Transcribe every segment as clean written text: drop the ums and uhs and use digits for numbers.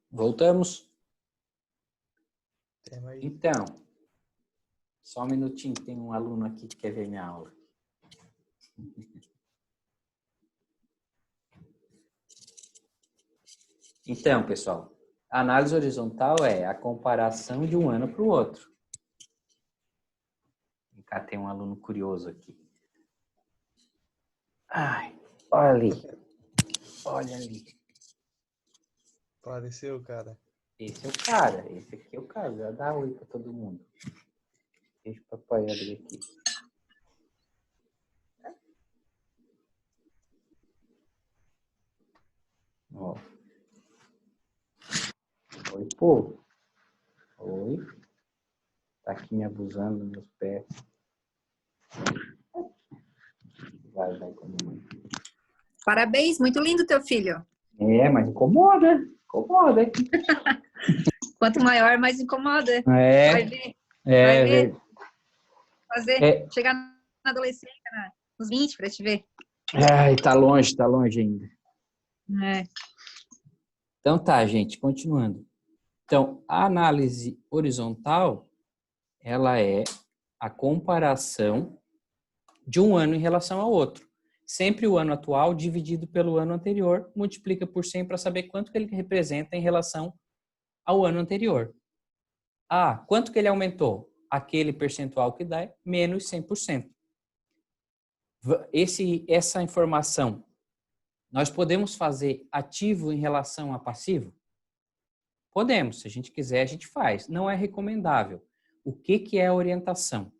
Voltamos? Aí. Então, só um minutinho, tem um aluno aqui que quer ver minha aula. Então, pessoal, a análise horizontal é a comparação de um ano para o outro. Cá tem um aluno curioso aqui. Ai, olha ali. Olha ali. Apareceu, cara. Esse é o cara. Esse aqui é o cara. Já dá oi para todo mundo. Deixa o papai abrir aqui. Ó. Oi, pô. Oi. Tá aqui me abusando dos meus pés. Vai com a mãe. Parabéns, muito lindo teu filho. É, mas incomoda. Incomoda, hein? Quanto maior, mais incomoda. É. Vai ver. É, Vai ver. Fazer. É. Chegar na adolescência, nos 20, para te ver. Ai, tá longe ainda. É. Então tá, gente, continuando. Então, a análise horizontal, ela é a comparação de um ano em relação ao outro. Sempre o ano atual dividido pelo ano anterior, multiplica por 100 para saber quanto que ele representa em relação ao ano anterior. Ah, quanto que ele aumentou? Aquele percentual que dá é menos 100%. Essa informação, nós podemos fazer ativo em relação a passivo? Podemos, se a gente quiser, a gente faz. Não é recomendável. O que é a orientação?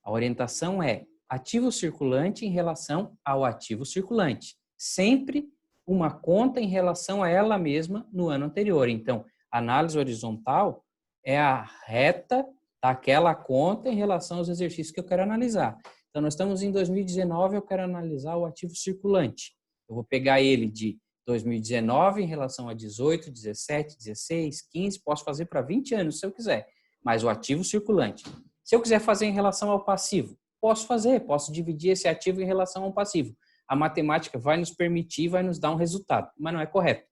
A orientação é ativo circulante em relação ao ativo circulante. Sempre uma conta em relação a ela mesma no ano anterior. Então, a análise horizontal é a reta daquela conta em relação aos exercícios que eu quero analisar. Então, nós estamos em 2019, eu quero analisar o ativo circulante. Eu vou pegar ele de 2019 em relação a 18, 17, 16, 15, posso fazer para 20 anos se eu quiser, mas o ativo circulante. Se eu quiser fazer em relação ao passivo, posso fazer, posso dividir esse ativo em relação ao passivo. A matemática vai nos permitir, vai nos dar um resultado, mas não é correto.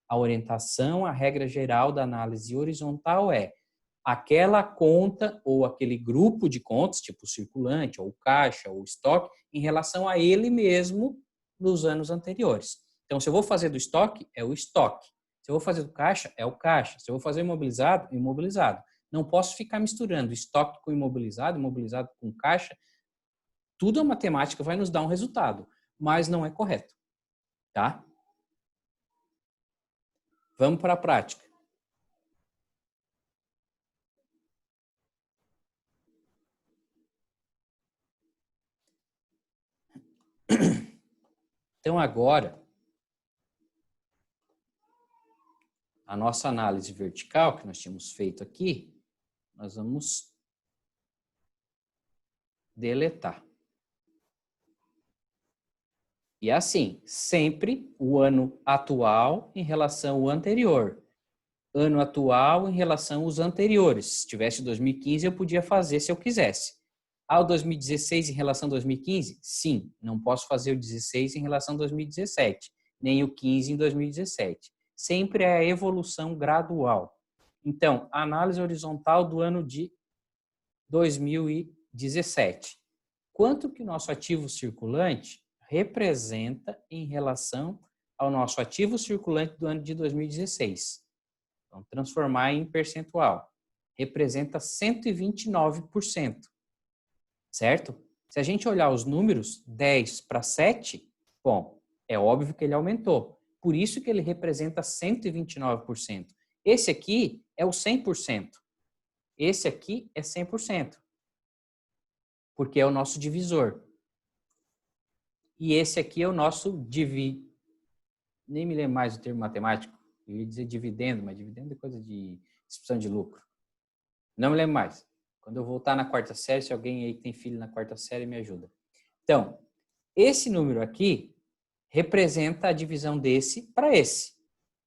A orientação, a regra geral da análise horizontal é aquela conta ou aquele grupo de contas, tipo circulante, ou caixa, ou estoque, em relação a ele mesmo nos anos anteriores. Então, se eu vou fazer do estoque, é o estoque. Se eu vou fazer do caixa, é o caixa. Se eu vou fazer imobilizado, imobilizado. Não posso ficar misturando estoque com imobilizado, imobilizado com caixa. Tudo a matemática vai nos dar um resultado, mas não é correto, tá? Vamos para a prática. Então, agora, a nossa análise vertical, que nós tínhamos feito aqui, nós vamos deletar. E assim, sempre o ano atual em relação ao anterior. Ano atual em relação aos anteriores. Se tivesse 2015, eu podia fazer se eu quisesse. Ah, o 2016 em relação a 2015? Sim, não posso fazer o 16 em relação a 2017, nem o 15 em 2017. Sempre é a evolução gradual. Então, a análise horizontal do ano de 2017. Quanto que o nosso ativo circulante representa em relação ao nosso ativo circulante do ano de 2016? Então, transformar em percentual. Representa 129%. Certo? Se a gente olhar os números, 10 para 7, bom, é óbvio que ele aumentou. Por isso que ele representa 129%. Esse aqui é o 100%. Esse aqui é 100%. Porque é o nosso divisor. E esse aqui é o nosso nem me lembro mais o termo matemático. Eu ia dizer dividendo, mas dividendo é coisa de distribuição de lucro. Não me lembro mais. Quando eu voltar na quarta série, se alguém aí tem filho na quarta série, me ajuda. Então, esse número aqui representa a divisão desse para esse.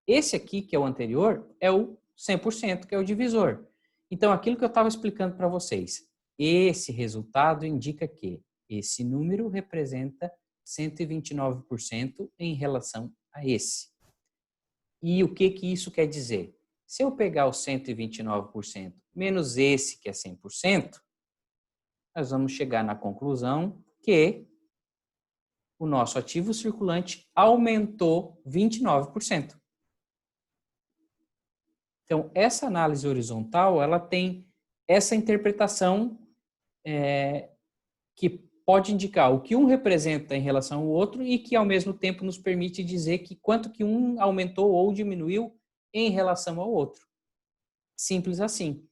Esse aqui, que é o anterior, é o 100%, que é o divisor. Então, aquilo que eu estava explicando para vocês, esse resultado indica que esse número representa 129% em relação a esse. E o que isso quer dizer? Se eu pegar o 129% menos esse, que é 100%, nós vamos chegar na conclusão que o nosso ativo circulante aumentou 29%. Então, essa análise horizontal, ela tem essa interpretação que pode indicar o que um representa em relação ao outro e que, ao mesmo tempo, nos permite dizer que quanto que um aumentou ou diminuiu em relação ao outro. Simples assim.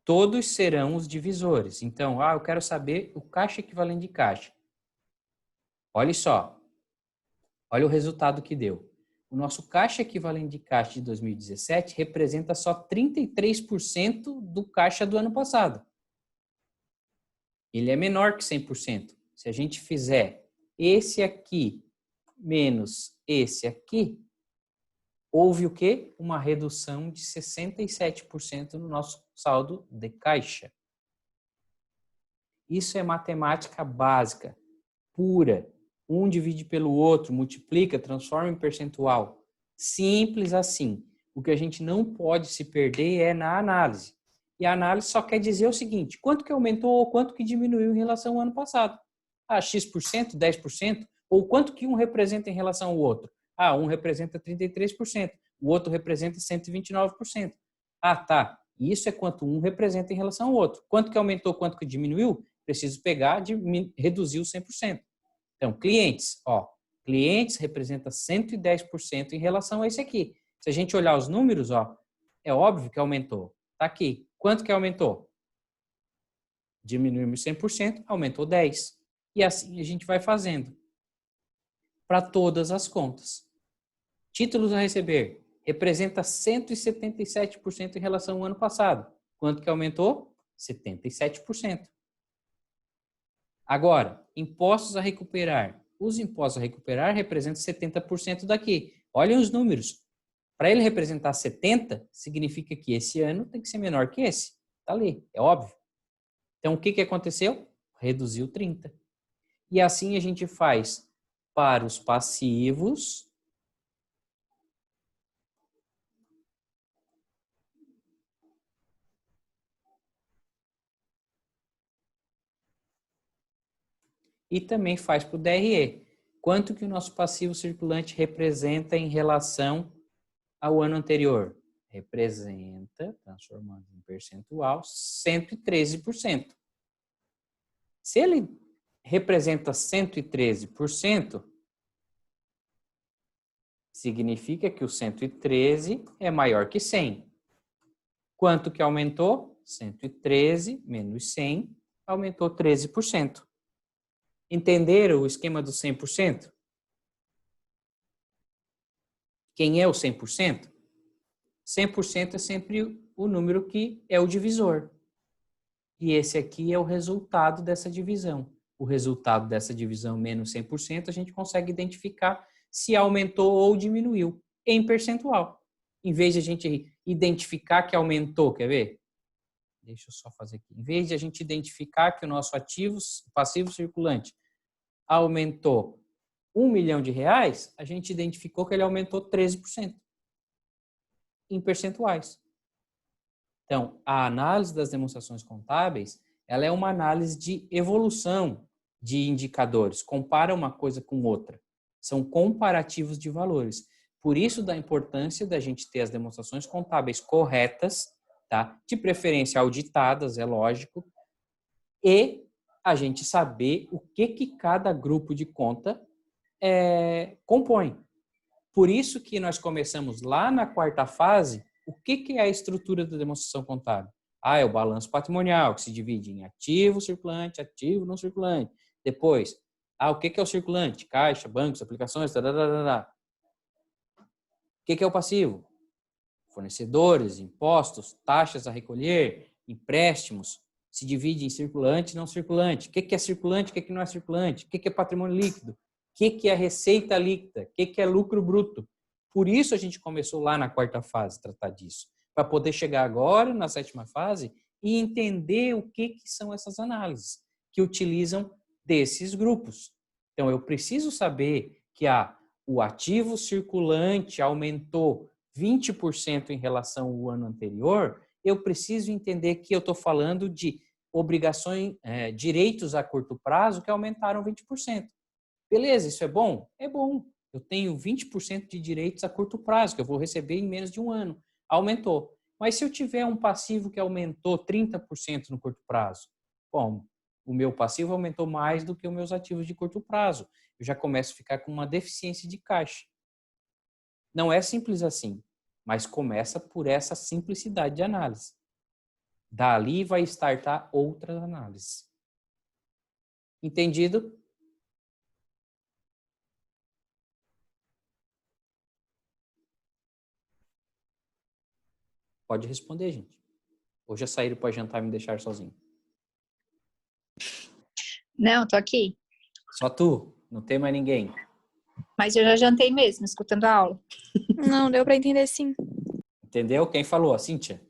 Todos serão os divisores. Então, eu quero saber o caixa equivalente de caixa. Olha só. Olha o resultado que deu. O nosso caixa equivalente de caixa de 2017 representa só 33% do caixa do ano passado. Ele é menor que 100%. Se a gente fizer esse aqui menos esse aqui, houve o quê? Uma redução de 67% no nosso saldo de caixa. Isso é matemática básica, pura. Um divide pelo outro, multiplica, transforma em percentual. Simples assim. O que a gente não pode se perder é na análise. E a análise só quer dizer o seguinte: quanto que aumentou ou quanto que diminuiu em relação ao ano passado? X%, 10%? Ou quanto que um representa em relação ao outro? Um representa 33%, o outro representa 129%. Tá. Isso é quanto um representa em relação ao outro. Quanto que aumentou, quanto que diminuiu? Preciso pegar e reduzir o 100%. Então, clientes representa 110% em relação a esse aqui. Se a gente olhar os números, é óbvio que aumentou. Tá aqui. Quanto que aumentou? Diminuímos 100%, aumentou 10%. E assim a gente vai fazendo. Para todas as contas. Títulos a receber representa 177% em relação ao ano passado. Quanto que aumentou? 77%. Agora, impostos a recuperar. Os impostos a recuperar representam 70% daqui. Olhem os números. Para ele representar 70%, significa que esse ano tem que ser menor que esse. Está ali, é óbvio. Então, o que aconteceu? Reduziu 30%. E assim a gente faz para os passivos e também faz para o DRE. Quanto que o nosso passivo circulante representa em relação ao ano anterior? Representa, transformando em percentual, 113%. Se ele representa 113%, significa que o 113 é maior que 100. Quanto que aumentou? 113 menos 100, aumentou 13%. Entenderam o esquema do 100%? Quem é o 100%? 100% é sempre o número que é o divisor. E esse aqui é o resultado dessa divisão. O resultado dessa divisão menos 100%, a gente consegue identificar se aumentou ou diminuiu em percentual. Em vez de a gente identificar que aumentou, quer ver? Deixa eu só fazer aqui. Em vez de a gente identificar que o nosso passivo circulante aumentou R$1 milhão, a gente identificou que ele aumentou 13% em percentuais. Então, a análise das demonstrações contábeis, ela é uma análise de evolução de indicadores, compara uma coisa com outra. São comparativos de valores. Por isso, da importância da gente ter as demonstrações contábeis corretas, tá? De preferência auditadas, é lógico, e a gente saber o que cada grupo de conta compõe. Por isso que nós começamos lá na quarta fase. O que é a estrutura da demonstração contábil? É o balanço patrimonial, que se divide em ativo circulante, ativo não circulante. Depois, o que é o circulante? Caixa, bancos, aplicações, O que é o passivo? Fornecedores, impostos, taxas a recolher, empréstimos. Se divide em circulante e não circulante. O que é circulante, o que não é circulante? O que é patrimônio líquido? O que é receita líquida? O que é lucro bruto? Por isso a gente começou lá na quarta fase a tratar disso. Para poder chegar agora, na sétima fase, e entender o que são essas análises que utilizam desses grupos. Então, eu preciso saber que o ativo circulante aumentou 20% em relação ao ano anterior, eu preciso entender que eu estou falando de obrigações, direitos a curto prazo que aumentaram 20%. Beleza, isso é bom? É bom. Eu tenho 20% de direitos a curto prazo, que eu vou receber em menos de um ano. Aumentou. Mas se eu tiver um passivo que aumentou 30% no curto prazo, bom, o meu passivo aumentou mais do que os meus ativos de curto prazo. Eu já começo a ficar com uma deficiência de caixa. Não é simples assim, mas começa por essa simplicidade de análise. Dali vai startar outras análises. Entendido? Pode responder, gente. Ou já saíram para jantar e me deixar sozinho? Não, tô aqui. Só tu? Não tem mais ninguém? Mas eu já jantei mesmo, escutando a aula. Não, deu para entender sim. Entendeu? Quem falou? A Cíntia?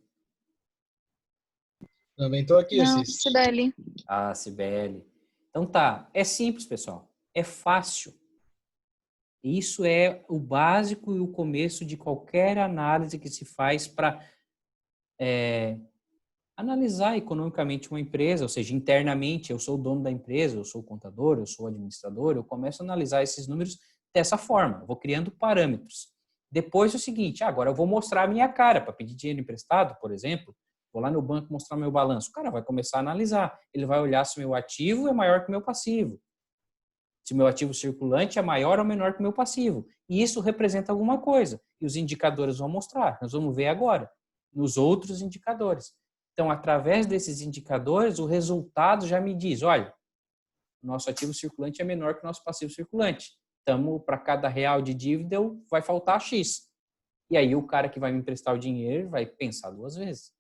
Também tô aqui, Não, Assis. Sibeli. A Cibele. Então tá. É simples, pessoal. É fácil. Isso é o básico e o começo de qualquer análise que se faz para analisar economicamente uma empresa, ou seja, internamente, eu sou o dono da empresa, eu sou o contador, eu sou o administrador, eu começo a analisar esses números dessa forma, eu vou criando parâmetros. Depois é o seguinte, agora eu vou mostrar a minha cara para pedir dinheiro emprestado, por exemplo, vou lá no banco mostrar meu balanço, o cara vai começar a analisar, ele vai olhar se o meu ativo é maior que o meu passivo, se o meu ativo circulante é maior ou menor que o meu passivo, e isso representa alguma coisa, e os indicadores vão mostrar, nós vamos ver agora, nos outros indicadores. Então, através desses indicadores, o resultado já me diz, olha, o nosso ativo circulante é menor que o nosso passivo circulante. Estamos, para cada real de dívida, vai faltar X. E aí o cara que vai me emprestar o dinheiro vai pensar duas vezes.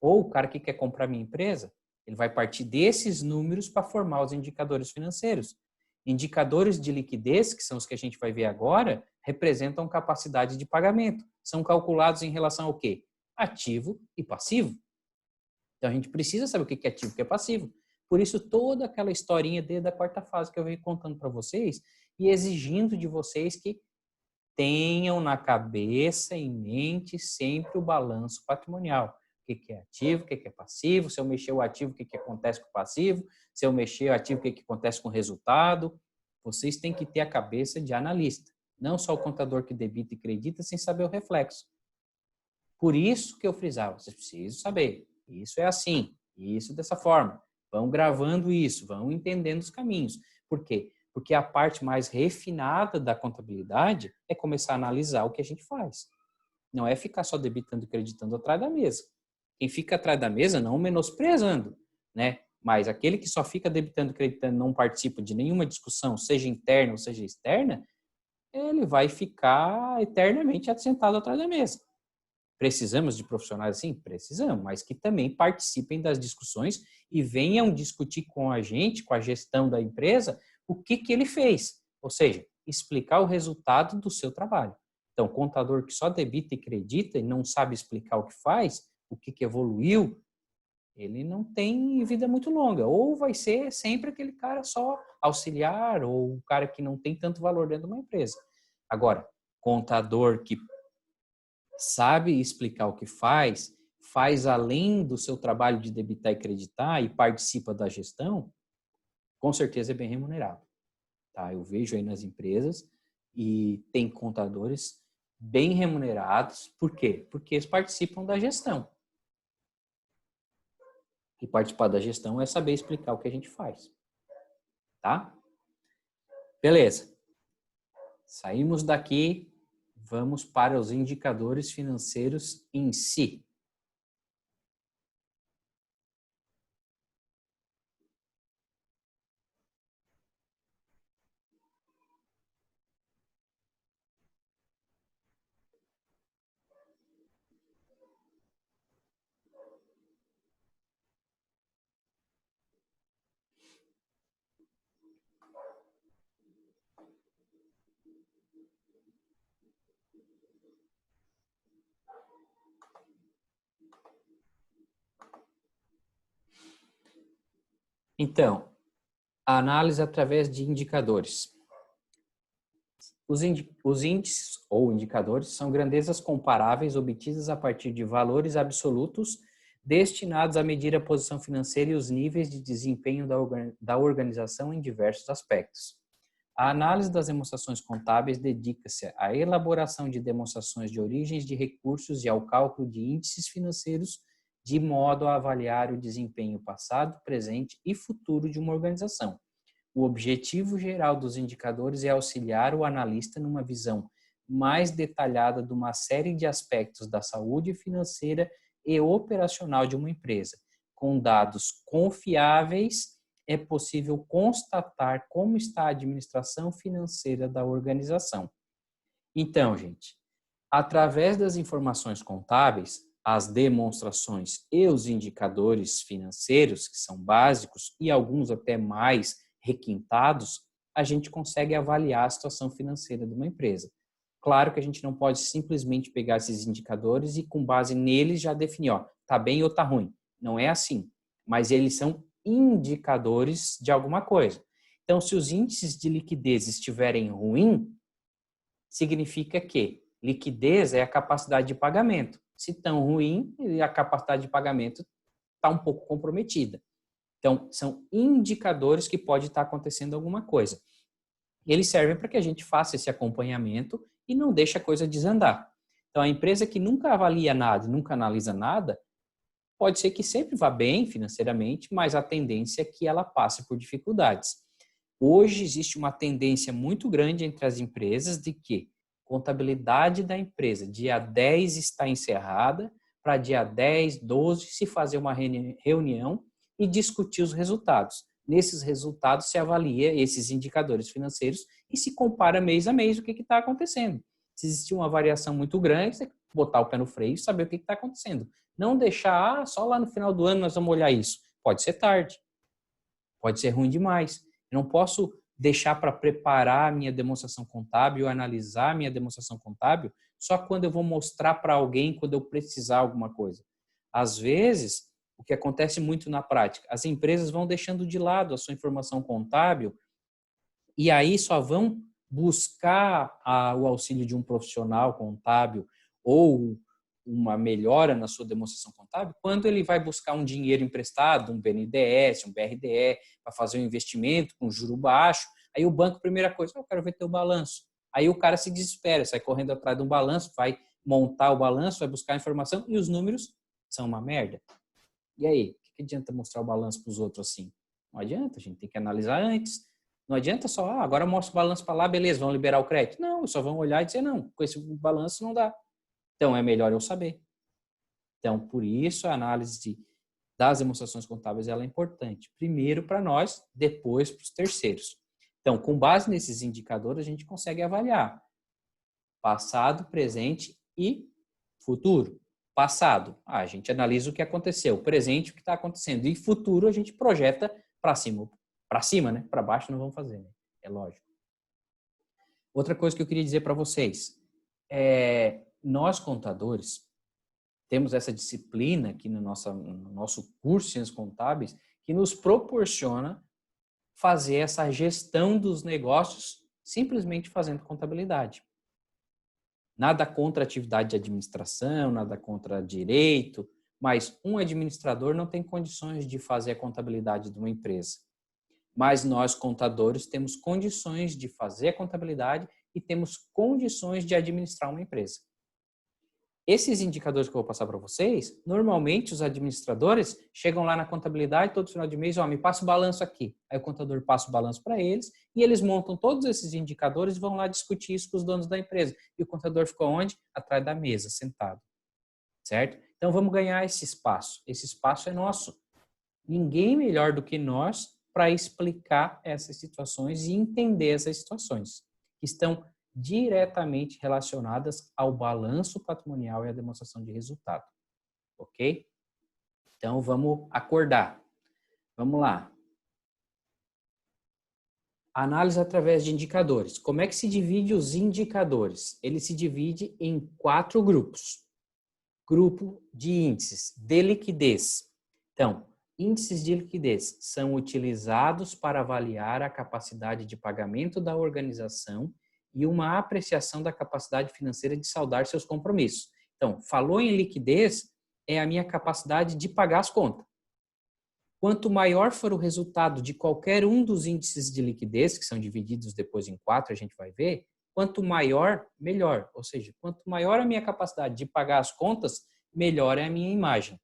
Ou o cara que quer comprar minha empresa, ele vai partir desses números para formar os indicadores financeiros. Indicadores de liquidez, que são os que a gente vai ver agora, representam capacidade de pagamento. São calculados em relação ao quê? Ativo e passivo. Então, a gente precisa saber o que é ativo e o que é passivo. Por isso, toda aquela historinha desde a quarta fase que eu venho contando para vocês e exigindo de vocês que tenham na cabeça, em mente, sempre o balanço patrimonial. O que é ativo, o que é passivo, se eu mexer o ativo, o que acontece com o passivo, se eu mexer o ativo, o que acontece com o resultado. Vocês têm que ter a cabeça de analista, não só o contador que debita e acredita sem saber o reflexo. Por isso que eu frisava, vocês precisam saber. Isso é assim, isso dessa forma. Vão gravando isso, vão entendendo os caminhos. Por quê? Porque a parte mais refinada da contabilidade é começar a analisar o que a gente faz. Não é ficar só debitando e creditando atrás da mesa. Quem fica atrás da mesa não menosprezando, né? Mas aquele que só fica debitando e creditando, não participa de nenhuma discussão, seja interna ou seja externa, ele vai ficar eternamente assentado atrás da mesa. Precisamos de profissionais assim? Precisamos, mas que também participem das discussões e venham discutir com a gente, com a gestão da empresa, o que ele fez. Ou seja, explicar o resultado do seu trabalho. Então, contador que só debita e acredita e não sabe explicar o que faz, o que evoluiu, ele não tem vida muito longa. Ou vai ser sempre aquele cara só auxiliar ou o cara que não tem tanto valor dentro de uma empresa. Agora, contador que sabe explicar o que faz, faz além do seu trabalho de debitar e creditar e participa da gestão, com certeza é bem remunerado. Tá? Eu vejo aí nas empresas e tem contadores bem remunerados. Por quê? Porque eles participam da gestão. E participar da gestão é saber explicar o que a gente faz. Tá? Beleza. Saímos daqui, vamos para os indicadores financeiros em si. Então, a análise através de indicadores. Os índices ou indicadores são grandezas comparáveis obtidas a partir de valores absolutos destinados a medir a posição financeira e os níveis de desempenho da organização em diversos aspectos. A análise das demonstrações contábeis dedica-se à elaboração de demonstrações de origens de recursos e ao cálculo de índices financeiros, de modo a avaliar o desempenho passado, presente e futuro de uma organização. O objetivo geral dos indicadores é auxiliar o analista numa visão mais detalhada de uma série de aspectos da saúde financeira e operacional de uma empresa. Com dados confiáveis, é possível constatar como está a administração financeira da organização. Então, gente, através das informações contábeis, as demonstrações e os indicadores financeiros, que são básicos e alguns até mais requintados, a gente consegue avaliar a situação financeira de uma empresa. Claro que a gente não pode simplesmente pegar esses indicadores e, com base neles, já definir, ó, tá bem ou tá ruim. Não é assim. Mas eles são indicadores de alguma coisa. Então, se os índices de liquidez estiverem ruins, significa que liquidez é a capacidade de pagamento. Se tão ruim, a capacidade de pagamento está um pouco comprometida. Então, são indicadores que pode estar acontecendo alguma coisa. Eles servem para que a gente faça esse acompanhamento e não deixe a coisa desandar. Então, a empresa que nunca avalia nada, nunca analisa nada, pode ser que sempre vá bem financeiramente, mas a tendência é que ela passe por dificuldades. Hoje existe uma tendência muito grande entre as empresas de que contabilidade da empresa dia 10 está encerrada, para dia 10, 12 se fazer uma reunião e discutir os resultados. Nesses resultados se avalia esses indicadores financeiros e se compara mês a mês o que está acontecendo. Se existir uma variação muito grande, você tem que botar o pé no freio e saber o que está acontecendo. Não deixar, só lá no final do ano nós vamos olhar isso. Pode ser tarde, pode ser ruim demais. Eu não posso deixar para preparar a minha demonstração contábil, analisar a minha demonstração contábil, só quando eu vou mostrar para alguém, quando eu precisar alguma coisa. Às vezes, o que acontece muito na prática, as empresas vão deixando de lado a sua informação contábil e aí só vão buscar o auxílio de um profissional contábil ou uma melhora na sua demonstração contábil quando ele vai buscar um dinheiro emprestado, um BNDES, um BRDE, para fazer um investimento com juro baixo. Aí o banco, primeira coisa, eu quero ver teu balanço. Aí o cara se desespera, sai correndo atrás de um balanço, vai montar o balanço, vai buscar a informação e os números são uma merda. E aí, o que adianta mostrar o balanço para os outros assim? Não adianta, a gente tem que analisar antes. Não adianta só, agora mostra o balanço para lá, beleza, vão liberar o crédito. Não, só vão olhar e dizer, não, com esse balanço não dá. Então, é melhor eu saber. Então, por isso, a análise das demonstrações contábeis ela é importante. Primeiro para nós, depois para os terceiros. Então, com base nesses indicadores, a gente consegue avaliar passado, presente e futuro. Passado, a gente analisa o que aconteceu. Presente, o que está acontecendo. E futuro, a gente projeta para cima, né? Para baixo não vamos fazer, né? É lógico. Outra coisa que eu queria dizer para vocês nós contadores temos essa disciplina aqui no nosso curso de Ciências Contábeis que nos proporciona fazer essa gestão dos negócios simplesmente fazendo contabilidade. Nada contra a atividade de administração, nada contra direito, mas um administrador não tem condições de fazer a contabilidade de uma empresa. Mas nós, contadores, temos condições de fazer a contabilidade e temos condições de administrar uma empresa. Esses indicadores que eu vou passar para vocês, normalmente os administradores chegam lá na contabilidade todo final de mês, me passa o balanço aqui. Aí o contador passa o balanço para eles e eles montam todos esses indicadores e vão lá discutir isso com os donos da empresa. E o contador ficou onde? Atrás da mesa, sentado. Certo? Então vamos ganhar esse espaço. Esse espaço é nosso. Ninguém melhor do que nós para explicar essas situações e entender essas situações que estão diretamente relacionadas ao balanço patrimonial e à demonstração de resultado. Ok? Então, vamos acordar. Vamos lá. Análise através de indicadores. Como é que se divide os indicadores? Ele se divide em 4 grupos. Grupo de índices de liquidez. Então, Índices de liquidez são utilizados para avaliar a capacidade de pagamento da organização e uma apreciação da capacidade financeira de saldar seus compromissos. Então, falou em liquidez, é a minha capacidade de pagar as contas. Quanto maior for o resultado de qualquer um dos índices de liquidez, que são divididos depois em 4, a gente vai ver, quanto maior, melhor. Ou seja, quanto maior a minha capacidade de pagar as contas, melhor é a minha imagem.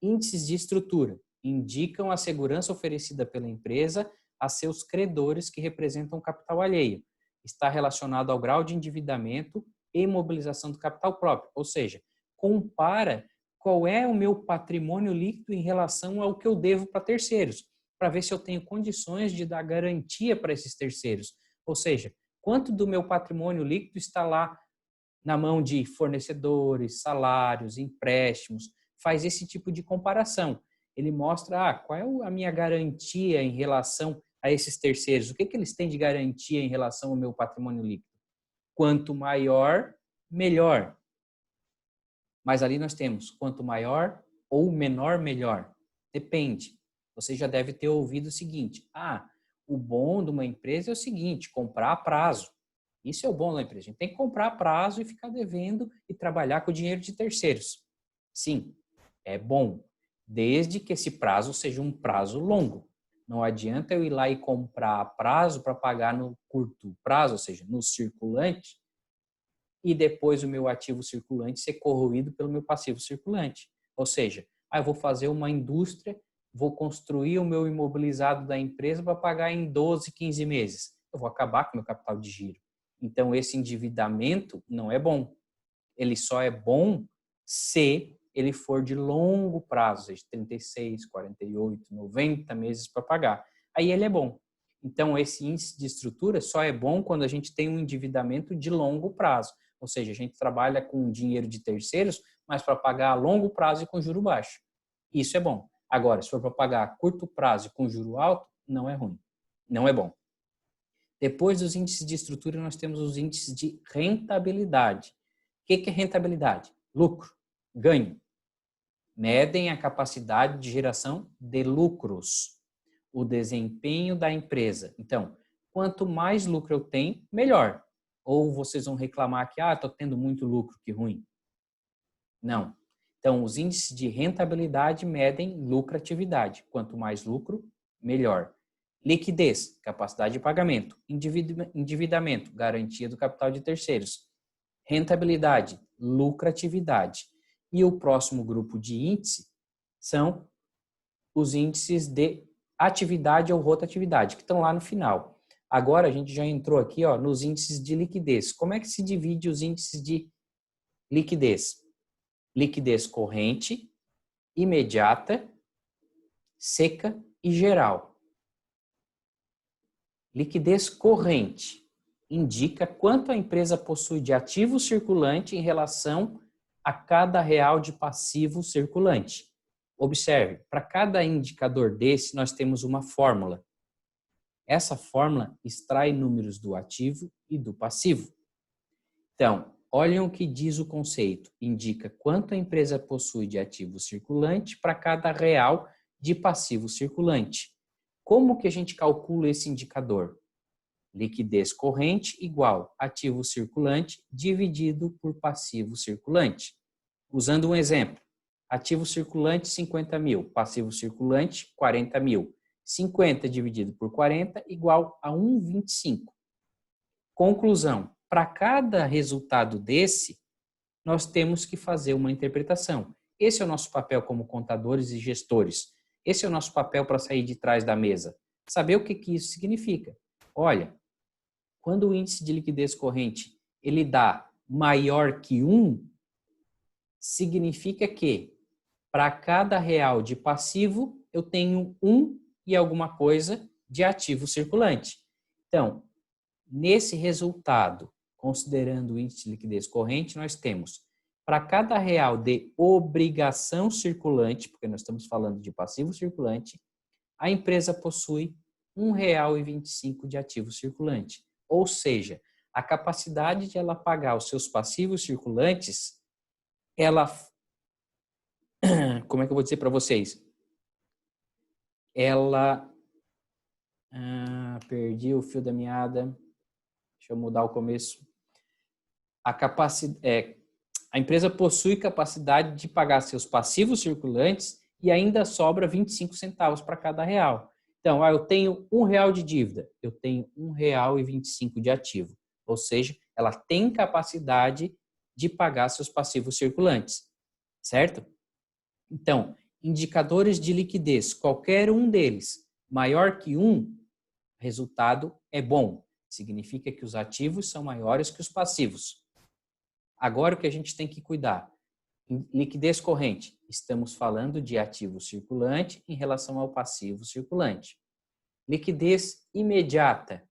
Índices de estrutura indicam a segurança oferecida pela empresa a seus credores que representam capital alheio. Está relacionado ao grau de endividamento e mobilização do capital próprio. Ou seja, compara qual é o meu patrimônio líquido em relação ao que eu devo para terceiros, para ver se eu tenho condições de dar garantia para esses terceiros. Ou seja, quanto do meu patrimônio líquido está lá na mão de fornecedores, salários, empréstimos. Faz esse tipo de comparação. Ele mostra qual é a minha garantia em relação a esses terceiros, o que eles têm de garantia em relação ao meu patrimônio líquido. Quanto maior, melhor. Mas ali nós temos quanto maior ou menor, melhor. Depende. Você já deve ter ouvido o seguinte: o bom de uma empresa é o seguinte, comprar a prazo. Isso é o bom da empresa. A gente tem que comprar a prazo e ficar devendo e trabalhar com o dinheiro de terceiros. Sim, é bom, desde que esse prazo seja um prazo longo. Não adianta eu ir lá e comprar a prazo para pagar no curto prazo, ou seja, no circulante, e depois o meu ativo circulante ser corroído pelo meu passivo circulante. Ou seja, eu vou fazer uma indústria, vou construir o meu imobilizado da empresa para pagar em 12, 15 meses. Eu vou acabar com o meu capital de giro. Então, esse endividamento não é bom. Ele só é bom se ele for de longo prazo, seja 36, 48, 90 meses para pagar. Aí ele é bom. Então, esse índice de estrutura só é bom quando a gente tem um endividamento de longo prazo. Ou seja, a gente trabalha com dinheiro de terceiros, mas para pagar a longo prazo e com juro baixo. Isso é bom. Agora, se for para pagar a curto prazo e com juro alto, não é ruim. Não é bom. Depois dos índices de estrutura, nós temos os índices de rentabilidade. O que é rentabilidade? Lucro, ganho. Medem a capacidade de geração de lucros, o desempenho da empresa. Então, quanto mais lucro eu tenho, melhor. Ou vocês vão reclamar que, estou tendo muito lucro, que ruim. Não. Então, os índices de rentabilidade medem lucratividade. Quanto mais lucro, melhor. Liquidez, capacidade de pagamento. Endividamento, garantia do capital de terceiros. Rentabilidade, lucratividade. E o próximo grupo de índice são os índices de atividade ou rotatividade, que estão lá no final. Agora, a gente já entrou aqui nos índices de liquidez. Como é que se divide os índices de liquidez? Liquidez corrente, imediata, seca e geral. Liquidez corrente indica quanto a empresa possui de ativo circulante em relação a cada real de passivo circulante. Observe, para cada indicador desse, nós temos uma fórmula. Essa fórmula extrai números do ativo e do passivo. Então, olhem o que diz o conceito. Indica quanto a empresa possui de ativo circulante para cada real de passivo circulante. Como que a gente calcula esse indicador? Liquidez corrente igual ativo circulante dividido por passivo circulante. Usando um exemplo, ativo circulante 50 mil, passivo circulante 40 mil. 50 dividido por 40 igual a 1,25. Conclusão, para cada resultado desse, nós temos que fazer uma interpretação. Esse é o nosso papel como contadores e gestores. Esse é o nosso papel para sair de trás da mesa. Saber o que isso significa. Olha, quando o índice de liquidez corrente ele dá maior que 1, significa que para cada real de passivo eu tenho 1 e alguma coisa de ativo circulante. Então, nesse resultado, considerando o índice de liquidez corrente, nós temos para cada real de obrigação circulante, porque nós estamos falando de passivo circulante, a empresa possui R$ 1,25 de ativo circulante. Ou seja, a capacidade de ela pagar os seus passivos circulantes, ela, como é que eu vou dizer para vocês? ela... perdi o fio da meada. Deixa eu mudar o começo. A empresa possui capacidade de pagar seus passivos circulantes e ainda sobra 25 centavos para cada real. Então, eu tenho R$ 1 de dívida, eu tenho R$ 1,25 de ativo. Ou seja, ela tem capacidade de pagar seus passivos circulantes, certo? Então, indicadores de liquidez, qualquer um deles maior que 1, resultado é bom. Significa que os ativos são maiores que os passivos. Agora o que a gente tem que cuidar? Liquidez corrente. Estamos falando de ativo circulante em relação ao passivo circulante. Liquidez imediata.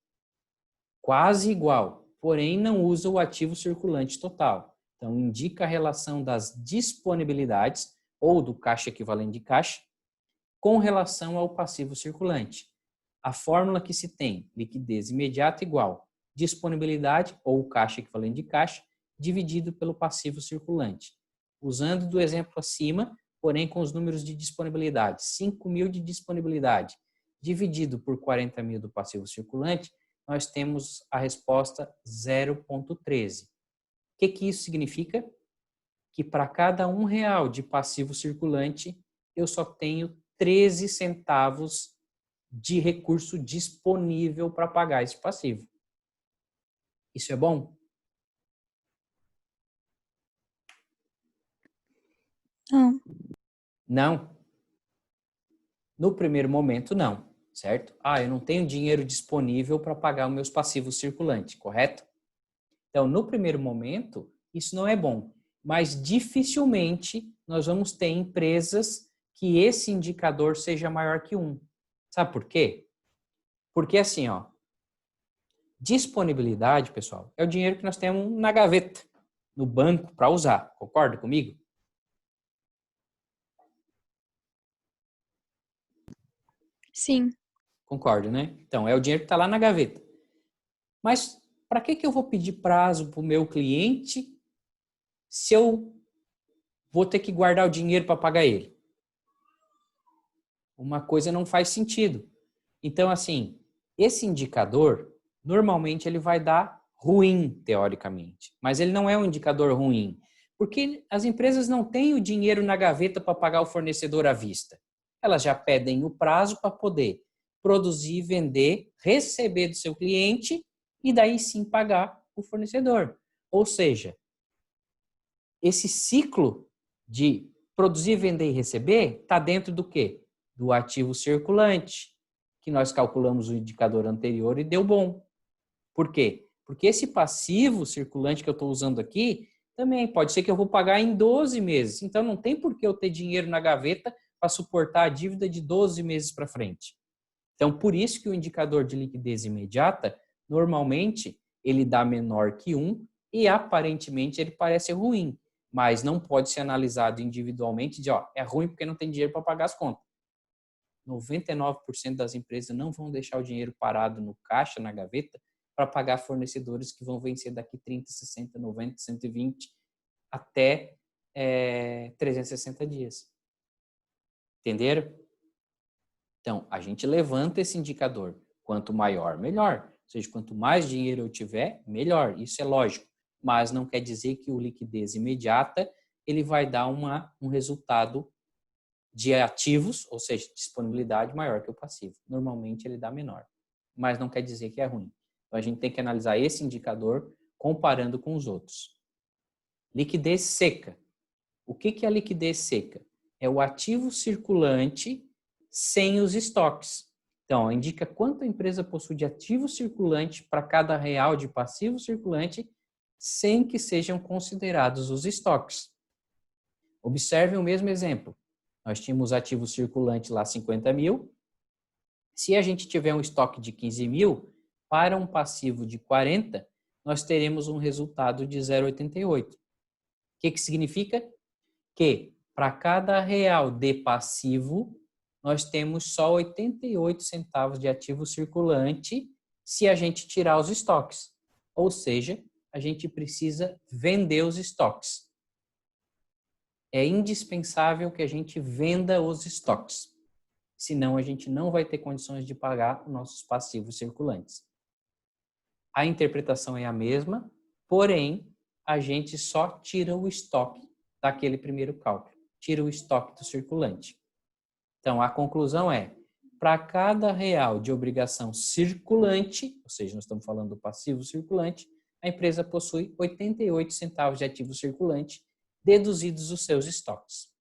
Quase igual, porém não usa o ativo circulante total. Então, indica a relação das disponibilidades ou do caixa equivalente de caixa com relação ao passivo circulante. A fórmula que se tem, liquidez imediata igual disponibilidade ou caixa equivalente de caixa dividido pelo passivo circulante. Usando do exemplo acima, porém com os números de disponibilidade, 5.000 de disponibilidade dividido por 40.000 do passivo circulante, nós temos a resposta 0,13. O que isso significa? Que para cada R$ 1 de passivo circulante, eu só tenho 13 centavos de recurso disponível para pagar esse passivo. Isso é bom? Não. Não. No primeiro momento, não, certo? Eu não tenho dinheiro disponível para pagar os meus passivos circulantes, correto? Então, no primeiro momento, isso não é bom. Mas dificilmente nós vamos ter empresas que esse indicador seja maior que 1. Sabe por quê? Porque assim, disponibilidade, pessoal, é o dinheiro que nós temos na gaveta, no banco, para usar. Concorda comigo? Sim. Concordo, né? Então, é o dinheiro que está lá na gaveta. Mas para que eu vou pedir prazo para o meu cliente se eu vou ter que guardar o dinheiro para pagar ele? Uma coisa não faz sentido. Então, assim, esse indicador, normalmente ele vai dar ruim, teoricamente. Mas ele não é um indicador ruim, porque as empresas não têm o dinheiro na gaveta para pagar o fornecedor à vista. Elas já pedem o prazo para poder produzir, vender, receber do seu cliente e daí sim pagar o fornecedor. Ou seja, esse ciclo de produzir, vender e receber está dentro do quê? Do ativo circulante, que nós calculamos o indicador anterior e deu bom. Por quê? Porque esse passivo circulante que eu estou usando aqui, também pode ser que eu vou pagar em 12 meses. Então, não tem por que eu ter dinheiro na gaveta para suportar a dívida de 12 meses para frente. Então, por isso que o indicador de liquidez imediata, normalmente, ele dá menor que 1 e, aparentemente, ele parece ruim. Mas não pode ser analisado individualmente de, é ruim porque não tem dinheiro para pagar as contas. 99% das empresas não vão deixar o dinheiro parado no caixa, na gaveta, para pagar fornecedores que vão vencer daqui 30, 60, 90, 120 até 360 dias. Entenderam? Então, a gente levanta esse indicador. Quanto maior, melhor. Ou seja, quanto mais dinheiro eu tiver, melhor. Isso é lógico. Mas não quer dizer que o liquidez imediata ele vai dar um resultado de ativos, ou seja, disponibilidade maior que o passivo. Normalmente ele dá menor, mas não quer dizer que é ruim. Então a gente tem que analisar esse indicador comparando com os outros. Liquidez seca. O que é a liquidez seca? É o ativo circulante sem os estoques. Então, indica quanto a empresa possui de ativo circulante para cada R$ de passivo circulante sem que sejam considerados os estoques. Observe o mesmo exemplo. Nós tínhamos ativo circulante lá 50.000. Se a gente tiver um estoque de 15.000, para um passivo de 40, nós teremos um resultado de 0,88. O que significa? Que para cada R$ de passivo, nós temos só 88 centavos de ativo circulante se a gente tirar os estoques. Ou seja, a gente precisa vender os estoques. É indispensável que a gente venda os estoques. senão a gente não vai ter condições de pagar os nossos passivos circulantes. A interpretação é a mesma, porém, a gente só tira o estoque daquele primeiro cálculo, tira o estoque do circulante. Então, a conclusão é, para cada real de obrigação circulante, ou seja, nós estamos falando do passivo circulante, a empresa possui 88 centavos de ativo circulante, deduzidos os seus estoques.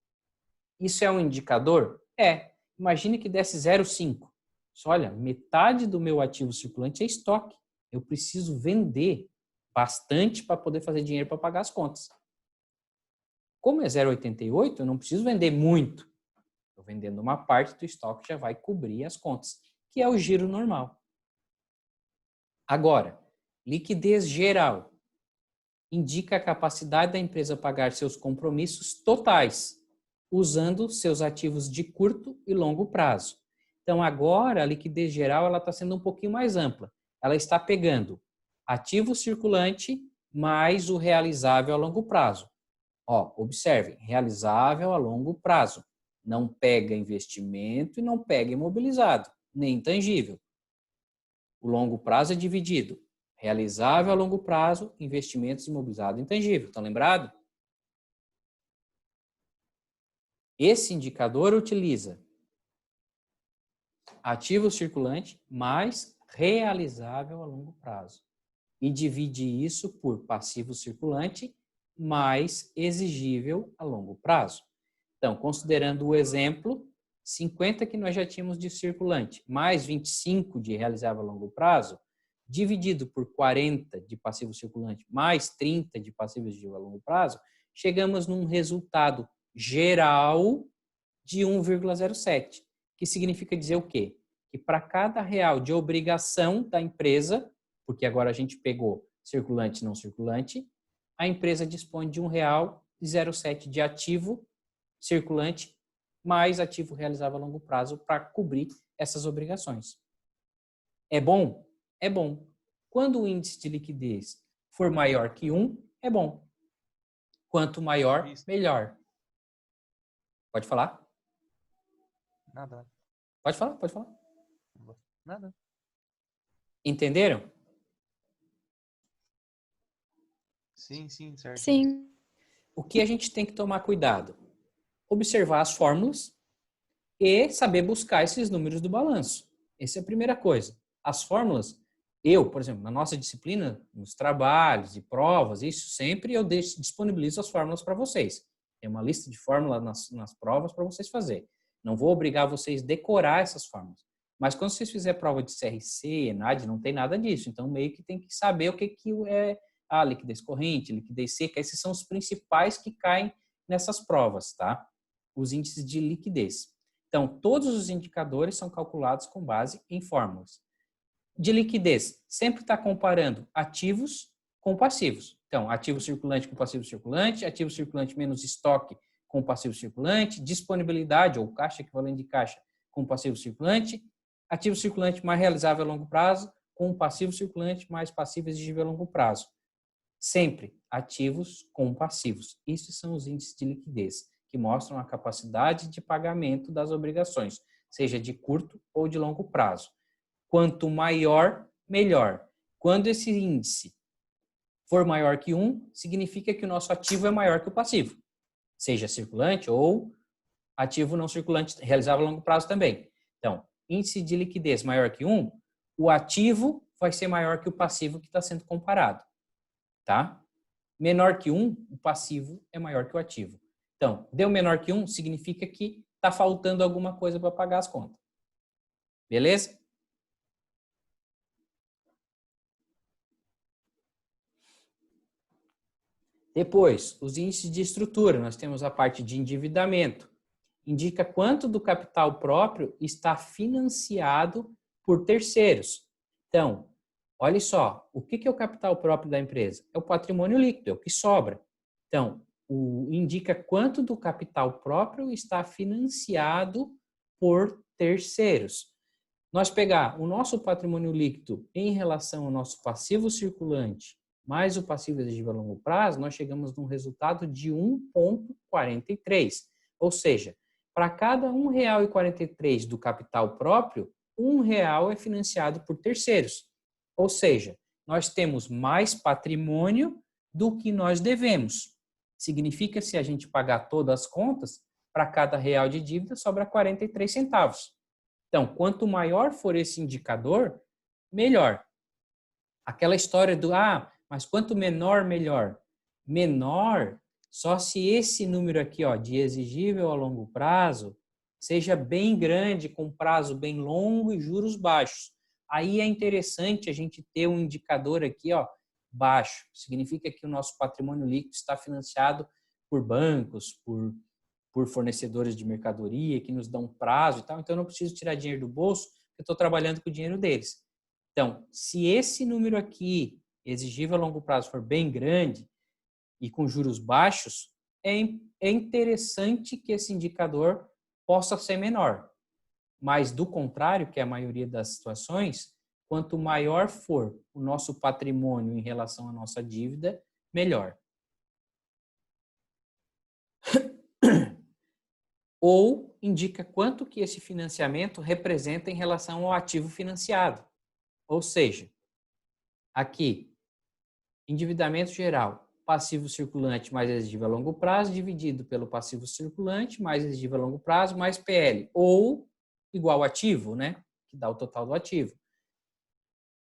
Isso é um indicador? É. Imagine que desse 0,5. Olha, metade do meu ativo circulante é estoque. Eu preciso vender bastante para poder fazer dinheiro para pagar as contas. Como é 0,88, eu não preciso vender muito. Estou vendendo uma parte do estoque, já vai cobrir as contas, que é o giro normal. Agora, liquidez geral indica a capacidade da empresa pagar seus compromissos totais, usando seus ativos de curto e longo prazo. Então, agora, a liquidez geral está sendo um pouquinho mais ampla. Ela está pegando ativo circulante mais o realizável a longo prazo. Observem, realizável a longo prazo. Não pega investimento e não pega imobilizado, nem intangível. O longo prazo é dividido. Realizável a longo prazo, investimentos imobilizados intangível. Estão lembrados? Esse indicador utiliza ativo circulante mais realizável a longo prazo. E divide isso por passivo circulante mais exigível a longo prazo. Então, considerando o exemplo, 50 que nós já tínhamos de circulante, mais 25 de realizável a longo prazo, dividido por 40 de passivo circulante, mais 30 de passivo exigível a longo prazo, chegamos num resultado geral de 1,07, que significa dizer o quê? Que para cada real de obrigação da empresa, porque agora a gente pegou circulante e não circulante, a empresa dispõe de R$1,07 de ativo circulante mais ativo realizável a longo prazo para cobrir essas obrigações. É bom? É bom. Quando o índice de liquidez for maior que 1, é bom. Quanto maior, melhor. Pode falar? Nada. Pode falar, pode falar. Nada. Entenderam? Sim, certo. Sim. O que a gente tem que tomar cuidado? Observar as fórmulas e saber buscar esses números do balanço. Essa é a primeira coisa. As fórmulas, por exemplo, na nossa disciplina, nos trabalhos e provas, isso sempre eu disponibilizo as fórmulas para vocês. Tem uma lista de fórmulas nas provas para vocês fazerem. Não vou obrigar vocês a decorar essas fórmulas. Mas quando vocês fizerem prova de CRC, ENAD, não tem nada disso. Então, meio que tem que saber o que é a liquidez corrente, liquidez seca. Esses são os principais que caem nessas provas, tá? Os índices de liquidez. Então, todos os indicadores são calculados com base em fórmulas. De liquidez, sempre está comparando ativos com passivos. Então, ativo circulante com passivo circulante, ativo circulante menos estoque com passivo circulante, disponibilidade ou caixa equivalente de caixa com passivo circulante, ativo circulante mais realizável a longo prazo com passivo circulante mais passivo exigível a longo prazo. Sempre ativos com passivos. Esses são os índices de liquidez, que mostram a capacidade de pagamento das obrigações, seja de curto ou de longo prazo. Quanto maior, melhor. Quando esse índice for maior que 1, significa que o nosso ativo é maior que o passivo, seja circulante ou ativo não circulante, realizável a longo prazo também. Então, índice de liquidez maior que 1, o ativo vai ser maior que o passivo que está sendo comparado. Tá? Menor que 1, o passivo é maior que o ativo. Então, deu menor que 1, significa que está faltando alguma coisa para pagar as contas. Beleza? Depois, os índices de estrutura. Nós temos a parte de endividamento. Indica quanto do capital próprio está financiado por terceiros. Então, olha só, o que é o capital próprio da empresa? É o patrimônio líquido, é o que sobra. Então, indica quanto do capital próprio está financiado por terceiros. Nós pegar o nosso patrimônio líquido em relação ao nosso passivo circulante mais o passivo exigível a longo prazo, nós chegamos num resultado de 1,43. Ou seja, Para cada R$ 1,43 do capital próprio, R$ 1 é financiado por terceiros. Ou seja, nós temos mais patrimônio do que nós devemos. Significa, se a gente pagar todas as contas, para cada real de dívida sobra 43 centavos. Então, quanto maior for esse indicador, melhor. Aquela história do, mas quanto menor, melhor. Menor só se esse número aqui, ó, de exigível a longo prazo, seja bem grande, com prazo bem longo e juros baixos. Aí é interessante a gente ter um indicador aqui, ó, baixo. Significa que o nosso patrimônio líquido está financiado por bancos, por fornecedores de mercadoria que nos dão prazo e tal. Então, eu não preciso tirar dinheiro do bolso, eu estou trabalhando com o dinheiro deles. Então, se esse número aqui, exigível a longo prazo, for bem grande e com juros baixos, é interessante que esse indicador possa ser menor. Mas, do contrário, que é a maioria das situações, quanto maior for o nosso patrimônio em relação à nossa dívida, melhor. Ou indica quanto que esse financiamento representa em relação ao ativo financiado. Ou seja, aqui, endividamento geral, passivo circulante mais exigível a longo prazo, dividido pelo passivo circulante mais exigível a longo prazo, mais PL. Ou igual ativo, né? Que dá o total do ativo.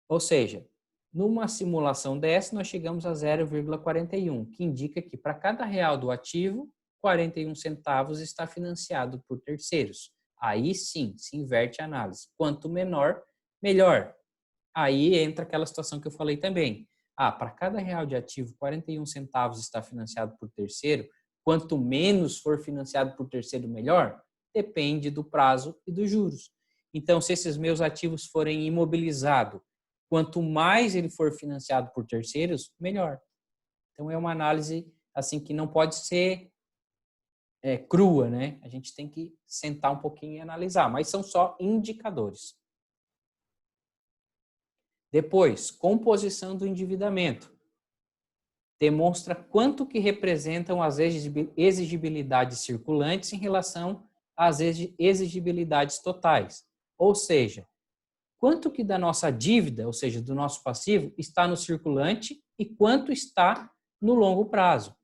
Ou seja, numa simulação dessa, nós chegamos a 0,41, que indica que para cada real do ativo, 41 centavos está financiado por terceiros. Aí sim, se inverte a análise. Quanto menor, melhor. Aí entra aquela situação que eu falei também. Para cada real de ativo, 41 centavos está financiado por terceiro. Quanto menos for financiado por terceiro, melhor? Depende do prazo e dos juros. Então, se esses meus ativos forem imobilizados, quanto mais ele for financiado por terceiros, melhor. Então, é uma análise assim que não pode ser crua, né? A gente tem que sentar um pouquinho e analisar, mas são só indicadores. Depois, composição do endividamento. Demonstra quanto que representam as exigibilidades circulantes em relação às exigibilidades totais. Ou seja, quanto que da nossa dívida, ou seja, do nosso passivo, está no circulante e quanto está no longo prazo.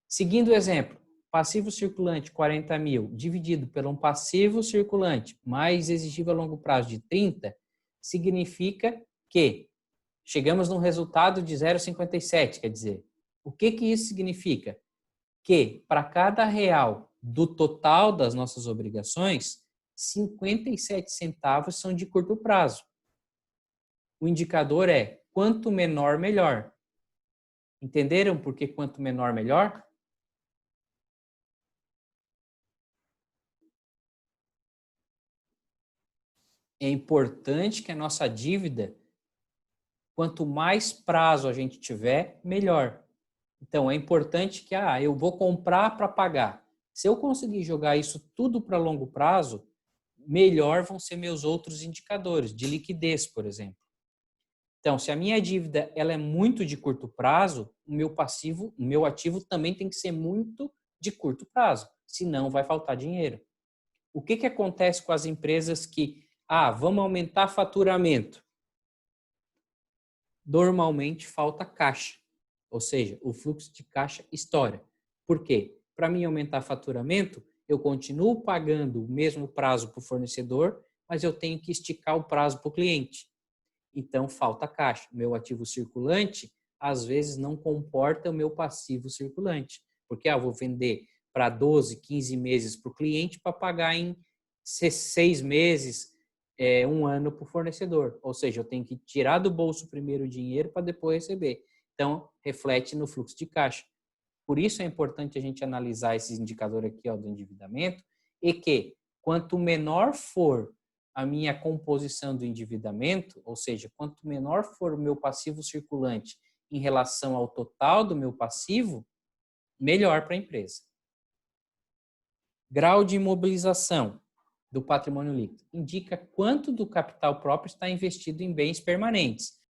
Seguindo o exemplo, passivo circulante 40 mil dividido por um passivo circulante mais exigível a longo prazo de 30, significa que chegamos num resultado de 0,57, quer dizer, o que isso significa? Que para cada real do total das nossas obrigações, 57 centavos são de curto prazo. O indicador é quanto menor, melhor. Entenderam por que quanto menor, melhor? É importante que a nossa dívida, quanto mais prazo a gente tiver, melhor. Então, é importante que, eu vou comprar para pagar. Se eu conseguir jogar isso tudo para longo prazo, melhor vão ser meus outros indicadores, de liquidez, por exemplo. Então, se a minha dívida ela é muito de curto prazo, o meu ativo também tem que ser muito de curto prazo, senão vai faltar dinheiro. O que acontece com as empresas que, vamos aumentar faturamento? Normalmente falta caixa, ou seja, o fluxo de caixa estoura. Por quê? Para mim aumentar faturamento, eu continuo pagando o mesmo prazo para o fornecedor, mas eu tenho que esticar o prazo para o cliente. Então, falta caixa. Meu ativo circulante, às vezes, não comporta o meu passivo circulante. Porque eu vou vender para 12, 15 meses para o cliente para pagar em 6 meses, 1 ano para o fornecedor. Ou seja, eu tenho que tirar do bolso primeiro o dinheiro para depois receber. Então, reflete no fluxo de caixa. Por isso é importante a gente analisar esse indicador aqui do endividamento e que, quanto menor for a minha composição do endividamento, ou seja, quanto menor for o meu passivo circulante em relação ao total do meu passivo, melhor para a empresa. Grau de imobilização do patrimônio líquido indica quanto do capital próprio está investido em bens permanentes.